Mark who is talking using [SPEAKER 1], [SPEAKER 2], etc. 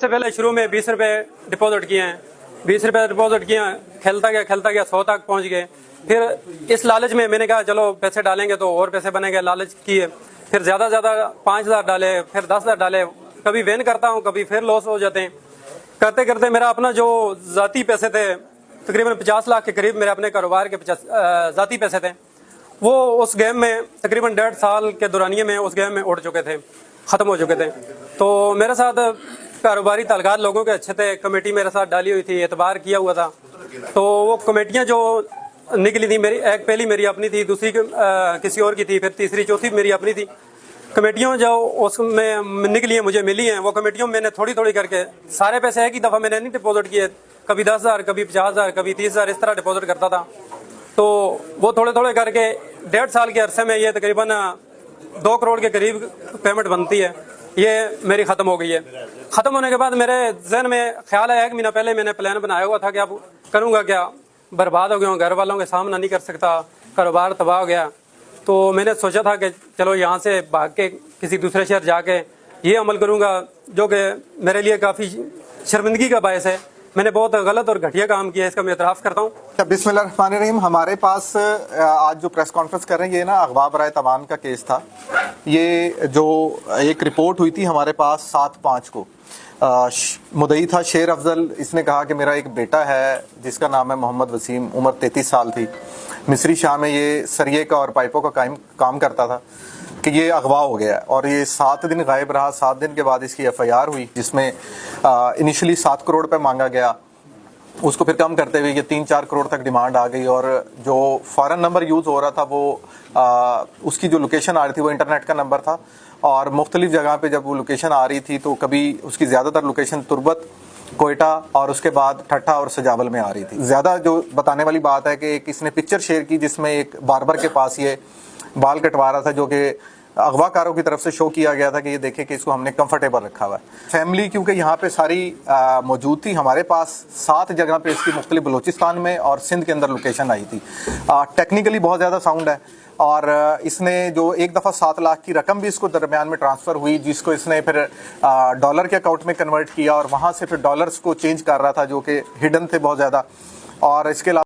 [SPEAKER 1] सबसे पहले शुरू में 20 रुपये डिपॉजिट किए हैं, 20 रुपये डिपॉजिट किए, खेलता गया 100 तक पहुंच गए। फिर इस लालच में मैंने कहा चलो पैसे डालेंगे तो और पैसे बनेंगे, लालच किए। फिर ज़्यादा 5,000 डाले, फिर 10,000 डाले। कभी विन करता हूँ, कभी फिर लॉस हो जाते हैं। करते करते मेरा अपना जो ज़ाती पैसे थे तकरीबन 50 लाख के करीब मेरे अपने कारोबार के ज़ाती पैसे थे, वो उस गेम में तकरीबन 1.5 साल के दौरानिए में उस गेम में उड़ चुके थे, ख़त्म हो चुके थे। तो मेरे साथ कारोबारी ताल्लुकात लोगों के अच्छे थे, कमेटी मेरे साथ डाली हुई थी, एतबार किया हुआ था। तो वो कमेटियाँ जो निकली थी, मेरी एक पहली मेरी अपनी थी, दूसरी किसी और की थी, फिर तीसरी चौथी मेरी अपनी थी। कमेटियों जो उसमें निकली हैं, मुझे मिली हैं, वो कमेटियों में मैंने थोड़ी थोड़ी करके सारे पैसे एक ही दफ़ा मैंने नहीं डिपॉजिट किए, कभी 10,000, कभी 50,000, कभी 30,000 इस तरह डिपॉजिट करता था। तो वो थोड़े थोड़े करके 1.5 साल के अरसे में ये तकरीबन 2 करोड़ के करीब पेमेंट बनती है, ये मेरी ख़त्म हो गई है। ख़त्म होने के बाद मेरे जहन में ख्याल आया, 1 महीना पहले मैंने प्लान बनाया हुआ था कि अब करूँगा क्या, बर्बाद हो गया हूँ, घर वालों के सामना नहीं कर सकता, कारोबार तबाह हो गया। तो मैंने सोचा था कि चलो यहाँ से भाग के किसी दूसरे शहर जाके ये अमल करूँगा, जो कि मेरे लिए काफ़ी शर्मिंदगी का बायस है। मैंने बहुत गलत और घटिया काम किया है, इसका मैं एतराफ़ करता हूँ।
[SPEAKER 2] बिस्मिल्लाहिर्रहमानिर्रहीम। हमारे पास आज जो प्रेस कॉन्फ्रेंस कर रहे हैं, ये ना अगवा बराए तवान का केस था। ये जो एक रिपोर्ट हुई थी हमारे पास 7/5 को, मुदई था शेर अफजल। इसने कहा कि मेरा एक बेटा है जिसका नाम है मोहम्मद वसीम, उम्र 33 साल थी, मिस्री शाह में ये सरिये का और पाइपों का काम करता था, कि ये अगवा हो गया। और ये 7 दिन गायब रहा। 7 दिन के बाद इसकी FIR हुई, जिसमें इनिशियली 7 करोड़ रुपए मांगा गया, उसको फिर कम करते हुए ये 3-4 करोड़ तक डिमांड आ गई। और जो फॉरेन नंबर यूज़ हो रहा था वो उसकी जो लोकेशन आ रही थी वो इंटरनेट का नंबर था। और मुख्तलिफ जगह पे जब वो लोकेशन आ रही थी तो कभी उसकी ज़्यादातर लोकेशन तुर्बत, कोयटा और उसके बाद ठट्ठा और सजावल में आ रही थी। ज़्यादा जो बताने वाली बात है कि एक इसने पिक्चर शेयर की जिसमें एक बार्बर के पास ये बाल कटवा रहा था, जो कि अगवाकारों की तरफ से शो किया गया था कि ये देखे कि इसको हमने कंफर्टेबल रखा हुआ है। फैमिली क्योंकि यहाँ पे सारी मौजूद थी, हमारे पास 7 जगह पे इसकी मुख्तलिफ बलूचिस्तान में और सिंध के अंदर लोकेशन आई थी। टेक्निकली बहुत ज़्यादा साउंड है। और इसने जो एक दफ़ा 7 लाख की रकम भी इसको दरमियान में ट्रांसफ़र हुई, जिसको इसने फिर डॉलर के अकाउंट में कन्वर्ट किया और वहाँ से फिर डॉलर्स को चेंज कर रहा था, जो कि हिडन थे बहुत ज़्यादा। और इसके अलावा